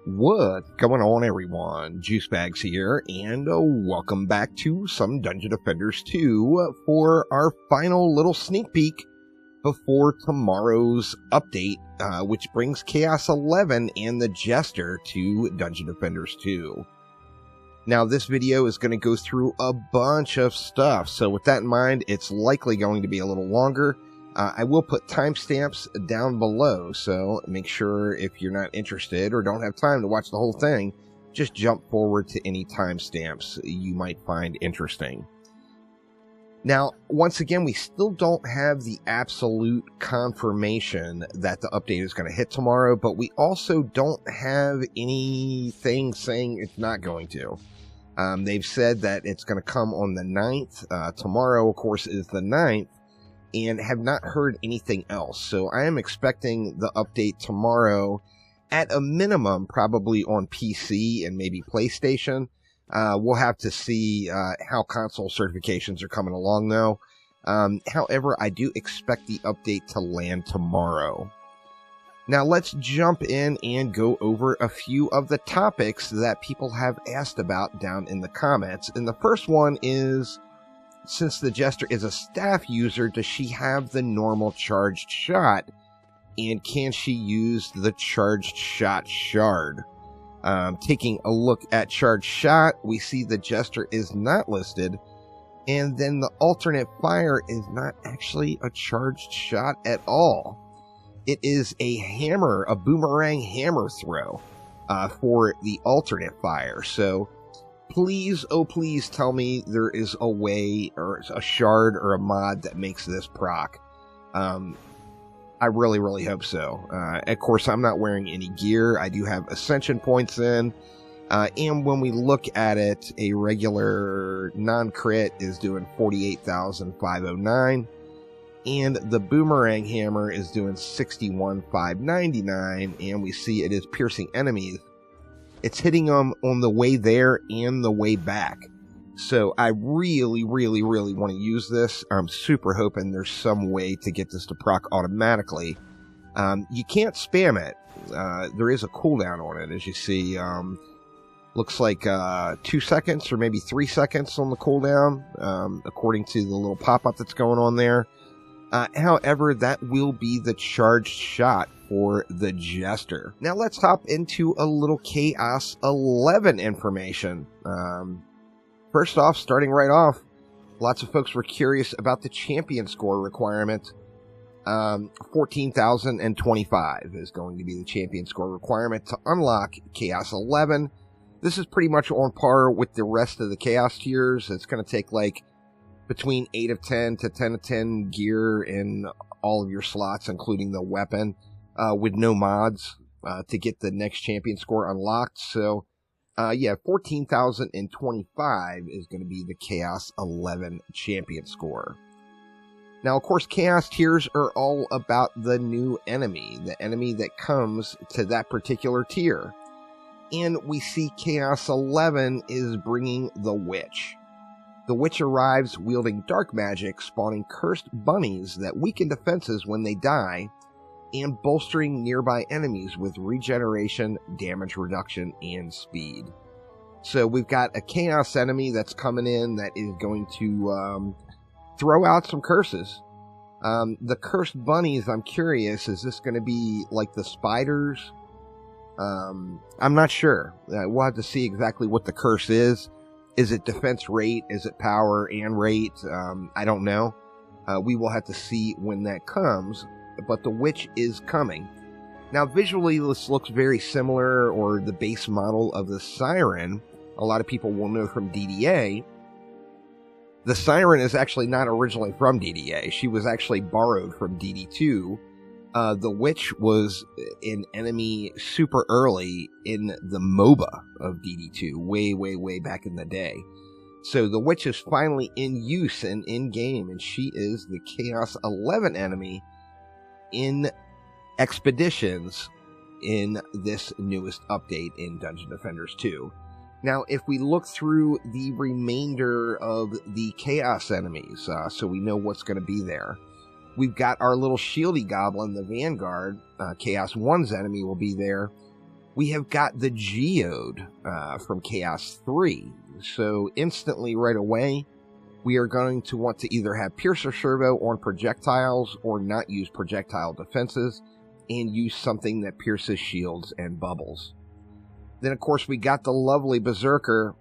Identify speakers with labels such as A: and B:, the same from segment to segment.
A: What's going on, everyone? Juicebags here, and welcome back to some Dungeon Defenders 2 for our final little sneak peek before tomorrow's update, which brings Chaos 11 and the Jester to Dungeon Defenders 2. Now, this video is going to go through a bunch of stuff, so with that in mind, it's likely going to be a little longer. I will put timestamps down below, so make sure if you're not interested or don't have time to watch the whole thing, just jump forward to any timestamps you might find interesting. Now, once again, we still don't have the absolute confirmation that the update is going to hit tomorrow, but we also don't have anything saying it's not going to. They've said that it's going to come on the 9th. Tomorrow, of course, is the 9th. And have not heard anything else. So I am expecting the update tomorrow at a minimum, probably on PC and maybe PlayStation. We'll have to see how console certifications are coming along, though. However, I do expect the update to land tomorrow. Now, let's jump in and go over a few of the topics that people have asked about down in the comments. And the first one is, since the Jester is a staff user, does she have the normal charged shot? And can she use the charged shot shard? Taking a look at charged shot, we see the Jester is not listed. And then the alternate fire is not actually a charged shot at all. It is a hammer, a boomerang hammer throw for the alternate fire. So please, oh please tell me there is a way or a shard or a mod that makes this proc. I really, really hope so. Of course, I'm not wearing any gear. I do have ascension points in. And when we look at it, a regular non-crit is doing 48,509. And the boomerang hammer is doing 61,599. And we see it is piercing enemies. It's hitting them on the way there and the way back. So I really, really, really want to use this. I'm super hoping there's some way to get this to proc automatically. You can't spam it. There is a cooldown on it, as you see. Looks like 2 seconds or maybe 3 seconds on the cooldown, according to the little pop-up that's going on there. However, that will be the charged shot for the Jester. Now let's hop into a little Chaos 11 information. First off, starting right off, lots of folks were curious about the champion score requirement. 14,025 is going to be the champion score requirement to unlock Chaos 11. This is pretty much on par with the rest of the Chaos tiers. It's going to take like between 8 of 10 to 10 of 10 gear in all of your slots, including the weapon, with no mods, to get the next champion score unlocked. So, yeah, 14,025 is going to be the Chaos 11 champion score. Now, of course, Chaos tiers are all about the new enemy, the enemy that comes to that particular tier. And we see Chaos 11 is bringing the Witch. The Witch arrives wielding dark magic, spawning cursed bunnies that weaken defenses when they die, and bolstering nearby enemies with regeneration, damage reduction, and speed. So we've got a Chaos enemy that's coming in that is going to throw out some curses. The cursed bunnies, I'm curious, is this going to be like the spiders? I'm not sure. We'll have to see exactly what the curse is. Is it defense rate? Is it power and rate? I don't know. We will have to see when that comes, but the Witch is coming. Now, visually, this looks very similar, or the base model of the Siren. A lot of people will know from DDA. The Siren is actually not originally from DDA. She was actually borrowed from DD2. The Witch was an enemy super early in the MOBA of DD2, way, way, way back in the day. So the Witch is finally in use and in-game, and she is the Chaos 11 enemy in Expeditions in this newest update in Dungeon Defenders 2. Now, if we look through the remainder of the Chaos enemies, so we know what's going to be there, we've got our little shieldy goblin, the Vanguard. Chaos 1's enemy will be there. we have got the Geode from Chaos 3. So instantly right away, we are going to want to either have Piercer Servo on projectiles or not use projectile defenses and use something that pierces shields and bubbles. Then, of course, we got the lovely Berserker.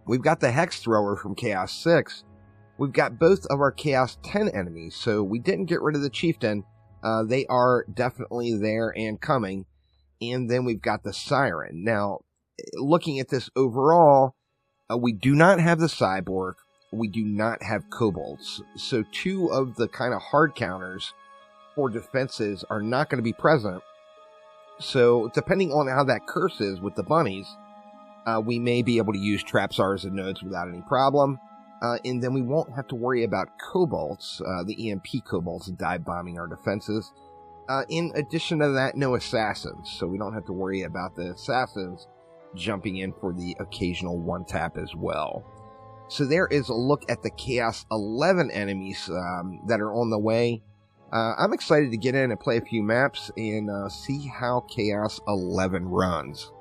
A: We've got the Hex Thrower from Chaos 6. We've got both of our Chaos 10 enemies, so we didn't get rid of the Chieftain. They are definitely there and coming. And then we've got the Siren. Now, looking at this overall, we do not have the Cyborg. We do not have Kobolds. So two of the kind of hard counters for defenses are not going to be present. So depending on how that curse is with the bunnies, we may be able to use Trapsars and Nodes without any problem. And then we won't have to worry about Kobolds, the EMP Kobolds, dive bombing our defenses. In addition to that, no Assassins. So we don't have to worry about the Assassins jumping in for the occasional one-tap as well. So there is a look at the Chaos 11 enemies that are on the way. I'm excited to get in and play a few maps and see how Chaos 11 runs.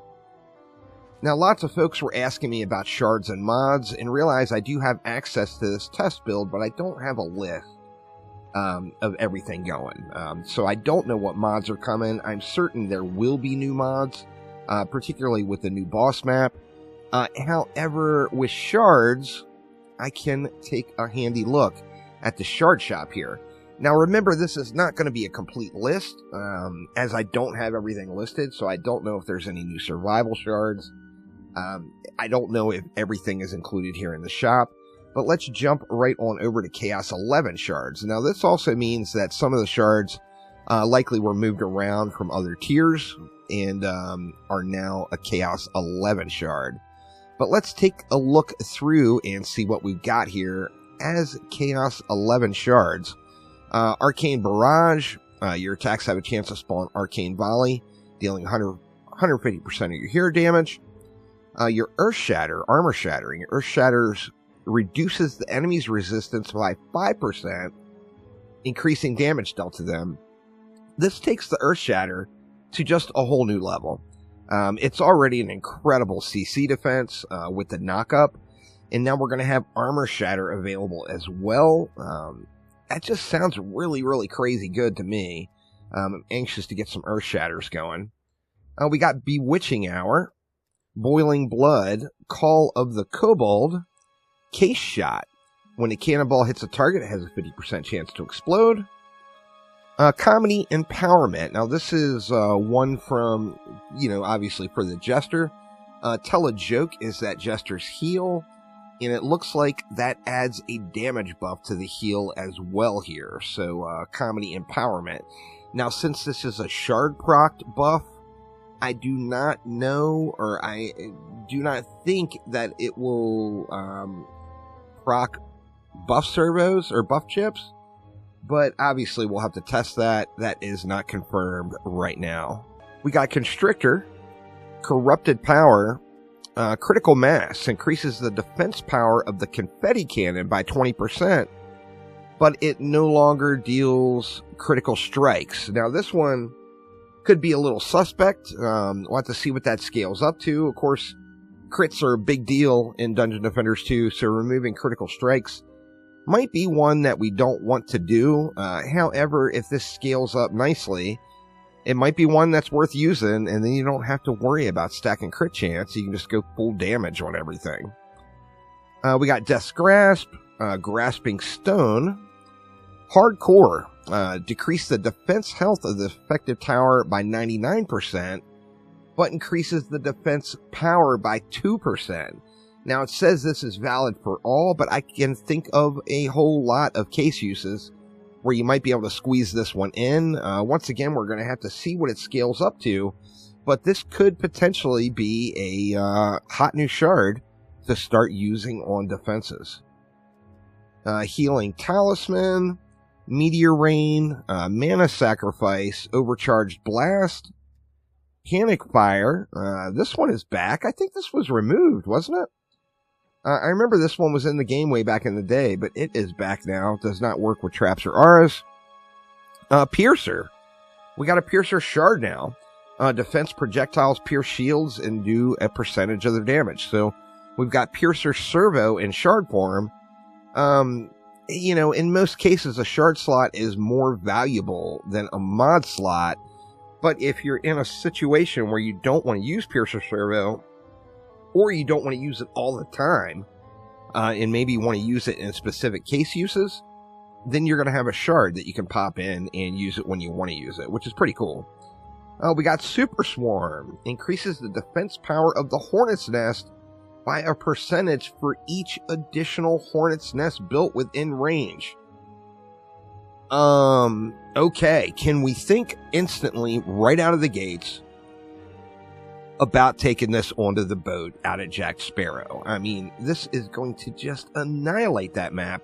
A: Now, lots of folks were asking me about shards and mods, and realize I do have access to this test build, but I don't have a list of everything going. So I don't know what mods are coming. I'm certain there will be new mods, particularly with the new boss map. However, with shards, I can take a handy look at the shard shop here. Now, remember, this is not going to be a complete list, as I don't have everything listed, so I don't know if there's any new survival shards. I don't know if everything is included here in the shop, but let's jump right on over to Chaos 11 shards. Now, this also means that some of the shards likely were moved around from other tiers and are now a Chaos 11 shard. But let's take a look through and see what we've got here as Chaos 11 shards. Arcane Barrage, your attacks have a chance to spawn Arcane Volley, dealing 150% of your hero damage. Your Earth Shatter, Armor Shattering. Your Earth Shatters reduces the enemy's resistance by 5%, increasing damage dealt to them. This takes the Earth Shatter to just a whole new level. It's already an incredible CC defense with the knockup, and now we're going to have Armor Shatter available as well. That just sounds really, really crazy good to me. I'm anxious to get some Earth Shatters going. We got Bewitching Hour, Boiling Blood, Call of the Kobold, Case Shot. When a cannonball hits a target, it has a 50% chance to explode. Comedy Empowerment. Now, this is one from, obviously for the Jester. Tell a Joke is that Jester's heal, and it looks like that adds a damage buff to the heal as well here. So, Comedy Empowerment. Now, since this is a shard proc buff, I do not know, or I do not think that it will proc buff servos or buff chips. But obviously we'll have to test that. That is not confirmed right now. We got Constrictor, Corrupted Power, Critical Mass, increases the defense power of the confetti cannon by 20%, but it no longer deals critical strikes. Now this one could be a little suspect. We'll have to see what that scales up to. Of course, crits are a big deal in Dungeon Defenders 2, so removing critical strikes might be one that we don't want to do. However, if this scales up nicely, it might be one that's worth using, and then you don't have to worry about stacking crit chance. You can just go full damage on everything. We got Death's Grasp, Grasping Stone, Hardcore, decrease the defense health of the effective tower by 99%, but increases the defense power by 2%. Now, it says this is valid for all, but I can think of a whole lot of case uses where you might be able to squeeze this one in. Once again, we're going to have to see what it scales up to, but this could potentially be a hot new shard to start using on defenses. Healing Talisman, Meteor Rain, Mana Sacrifice, Overcharged Blast, Panic Fire. This one is back. I think this was removed, wasn't it? I remember this one was in the game way back in the day, but it is back now. It does not work with traps or auras. Piercer. We got a Piercer shard now. Defense projectiles pierce shields and do a percentage of their damage. So we've got Piercer Servo in shard form. You know, in most cases, a shard slot is more valuable than a mod slot. But if you're in a situation where you don't want to use Piercer Servo, or you don't want to use it all the time, and maybe you want to use it in specific case uses, then you're going to have a shard that you can pop in and use it when you want to use it, which is pretty cool. We got Super Swarm. Increases the defense power of the Hornet's Nest by a percentage for each additional Hornet's Nest built within range. Okay. Can we think instantly, right out of the gates, about taking this onto the boat out at Jack Sparrow? I mean, this is going to just annihilate that map.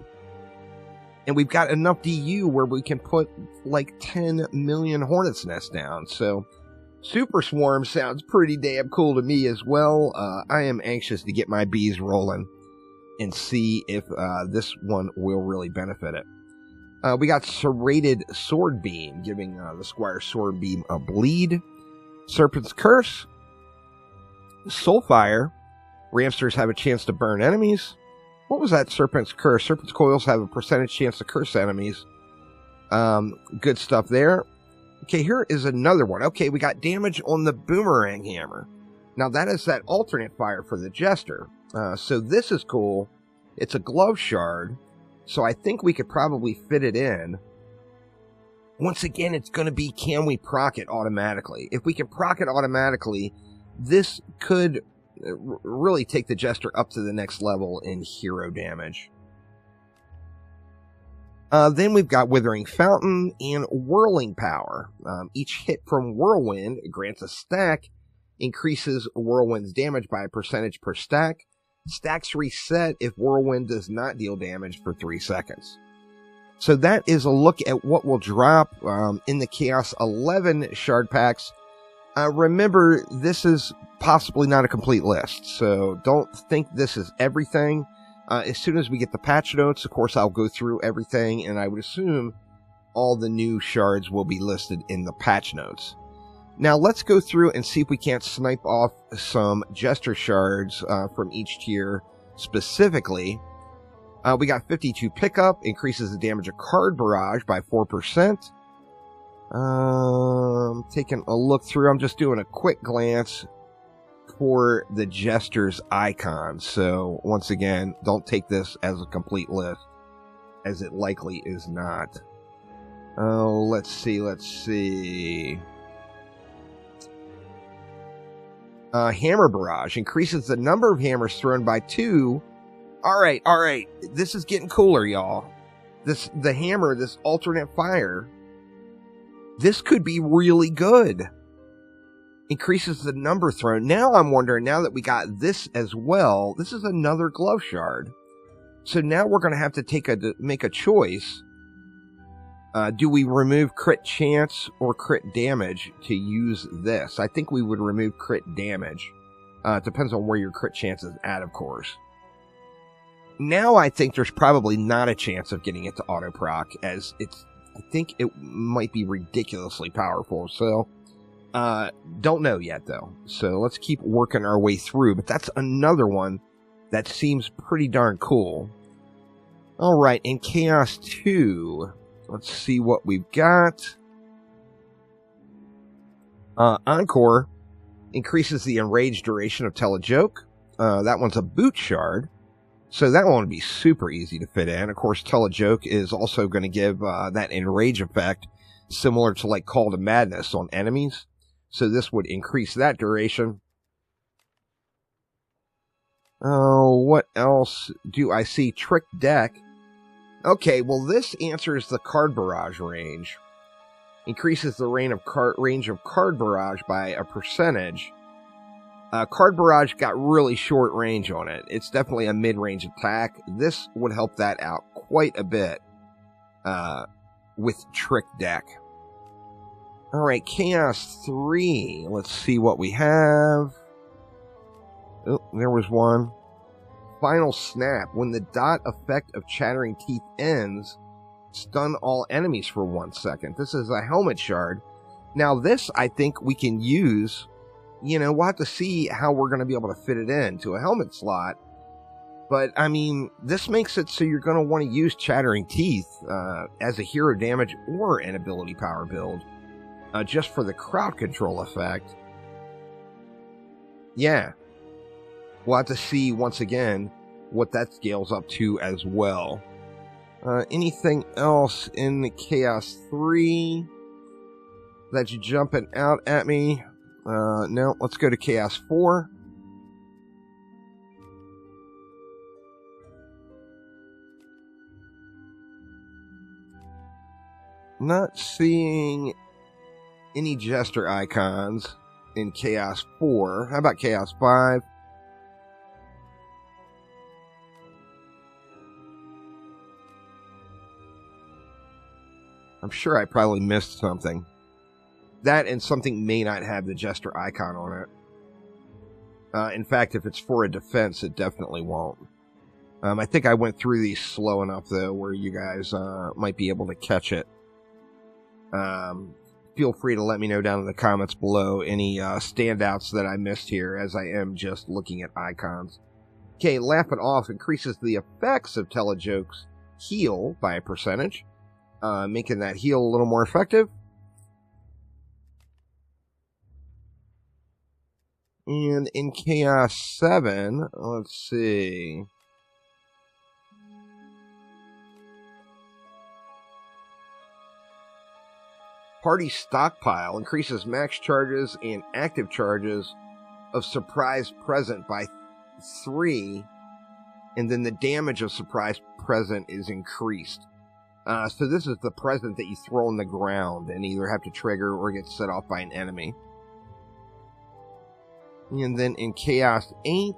A: And we've got enough DU where we can put like 10 million Hornet's Nests down. So Super Swarm sounds pretty damn cool to me as well. I am anxious to get my bees rolling and see if this one will really benefit it. We got Serrated Sword Beam, giving the Squire Sword Beam a bleed. Serpent's Curse. Soulfire. Ramsters have a chance to burn enemies. What was that Serpent's Curse? Serpent's Coils have a percentage chance to curse enemies. Good stuff there. Okay, here is another one. Okay, we got damage on the Boomerang Hammer. Now, that is that alternate fire for the Jester. So this is cool. It's a glove shard. So I think we could probably fit it in. Once again, it's going to be, can we proc it automatically? If we can proc it automatically, this could really take the Jester up to the next level in hero damage. Then we've got Withering Fountain and Whirling Power. Each hit from Whirlwind grants a stack, increases Whirlwind's damage by a percentage per stack. Stacks reset if Whirlwind does not deal damage for 3 seconds. So that is a look at what will drop in the Chaos 11 shard packs. Remember, this is possibly not a complete list, so don't think this is everything. As soon as we get the patch notes, of course, I'll go through everything, and I would assume all the new shards will be listed in the patch notes. Now, let's go through and see if we can't snipe off some Jester shards from each tier specifically. We got 52 pickup, increases the damage of card barrage by 4%. Taking a look through, I'm just doing a quick glance for the Jester's icon. So, once again, don't take this as a complete list, as it likely is not. Oh, let's see. Hammer Barrage increases the number of hammers thrown by 2. All right. This is getting cooler, y'all. The hammer, this alternate fire, this could be really good. Increases the number thrown. Now I'm wondering, now that we got this as well, this is another glove shard. So now we're going to have to make a choice. Do we remove crit chance or crit damage to use this? I think we would remove crit damage. Depends on where your crit chance is at, of course. Now I think there's probably not a chance of getting it to auto proc, as I think it might be ridiculously powerful. So, don't know yet though. So let's keep working our way through. But that's another one that seems pretty darn cool. All right, in Chaos 2. Let's see what we've got. Encore increases the enraged duration of Tell a Joke. That one's a boot shard, so that one would be super easy to fit in. Of course, Tell a Joke is also going to give that enrage effect, similar to like Call to Madness on enemies. So this would increase that duration. Oh, what else do I see? Trick Deck. Okay, well, this answers the card barrage range. Increases the range of card barrage by a percentage. Card barrage got really short range on it. It's definitely a mid-range attack. This would help that out quite a bit with Trick Deck. All right, Chaos 3. Let's see what we have. Oh, there was one. Final Snap. When the dot effect of Chattering Teeth ends, stun all enemies for 1 second. This is a helmet shard. Now this, I think we can use, we'll have to see how we're going to be able to fit it into a helmet slot. But, I mean, this makes it so you're going to want to use Chattering Teeth as a hero damage or an ability power build, just for the crowd control effect. Yeah. We'll have to see, once again, what that scales up to as well. Anything else in the Chaos 3 that's jumping out at me? No, let's go to Chaos 4. Not seeing any Jester icons in Chaos 4. How about Chaos 5? I'm sure I probably missed something. That and something may not have the Jester icon on it. In fact, if it's for a defense, it definitely won't. I think I went through these slow enough, though, where you guys might be able to catch it. Feel free to let me know down in the comments below any standouts that I missed here, as I am just looking at icons. Okay, Laugh It Off increases the effects of Telejoke's heal by a percentage, making that heal a little more effective. And in Chaos 7, let's see. Party Stockpile increases max charges and active charges of Surprise Present by 3, and then the damage of Surprise Present is increased. So this is the present that you throw on the ground and either have to trigger or get set off by an enemy. And then in Chaos 8,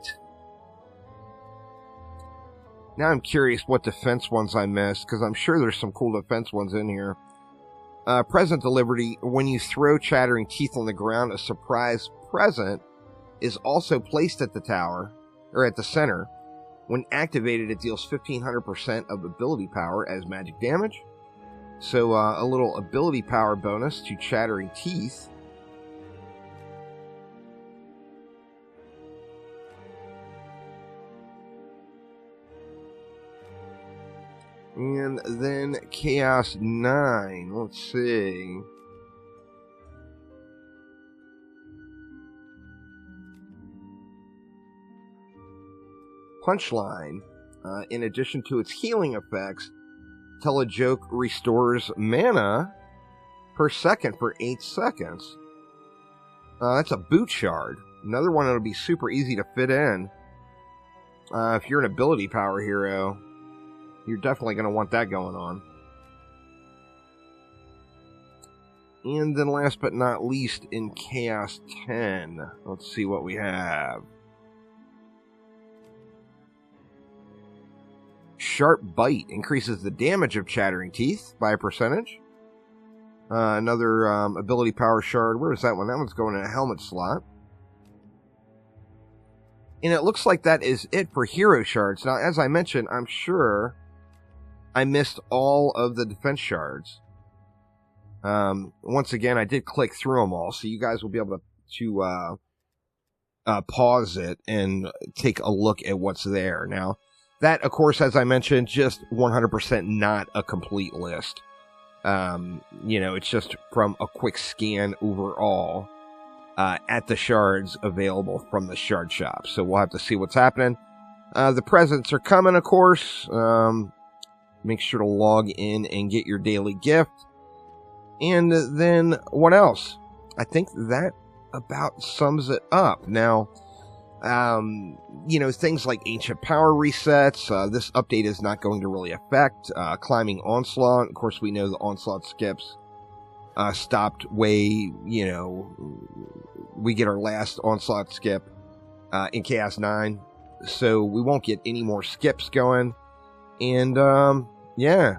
A: now I'm curious what defense ones I missed, because I'm sure there's some cool defense ones in here. Present delivery, when you throw Chattering Teeth on the ground, a surprise present is also placed at the tower, or at the center. When activated, it deals 1500% of ability power as magic damage. So a little ability power bonus to Chattering Teeth. And then Chaos 9, let's see. Punchline, in addition to its healing effects, Telejoke restores mana per second for 8 seconds. That's a boot shard. Another one that'll be super easy to fit in. If you're an ability power hero, you're definitely going to want that going on. And then last but not least, in Chaos 10, let's see what we have. Sharp Bite increases the damage of Chattering Teeth by a percentage. Another ability power shard. Where is that one? That one's going in a helmet slot. And it looks like that is it for hero shards. Now, as I mentioned, I'm sure I missed all of the defense shards. Once again, I did click through them all, so you guys will be able to pause it and take a look at what's there. Now, that, of course, as I mentioned, just 100% not a complete list. It's just from a quick scan overall at the shards available from the shard shop. So we'll have to see what's happening. The presents are coming, of course. Make sure to log in and get your daily gift. And then, what else? I think that about sums it up. Now, things like Ancient Power resets, this update is not going to really affect. Climbing Onslaught, of course, we know the Onslaught skips stopped way, we get our last Onslaught skip in Chaos 9. So we won't get any more skips going. And, yeah,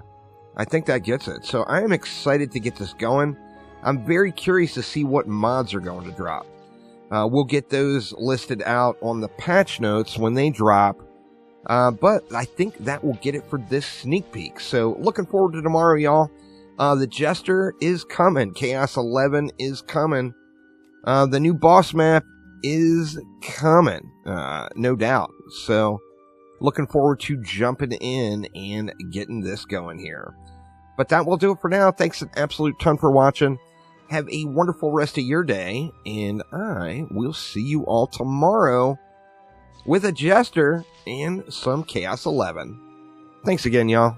A: I think that gets it. So I am excited to get this going. I'm very curious to see what mods are going to drop. We'll get those listed out on the patch notes when they drop. But I think that will get it for this sneak peek. So looking forward to tomorrow, y'all. The Jester is coming. Chaos 11 is coming. The new boss map is coming, no doubt. So, looking forward to jumping in and getting this going here. But that will do it for now. Thanks an absolute ton for watching. Have a wonderful rest of your day, and I will see you all tomorrow with a Jester and some Chaos 11. Thanks again, y'all.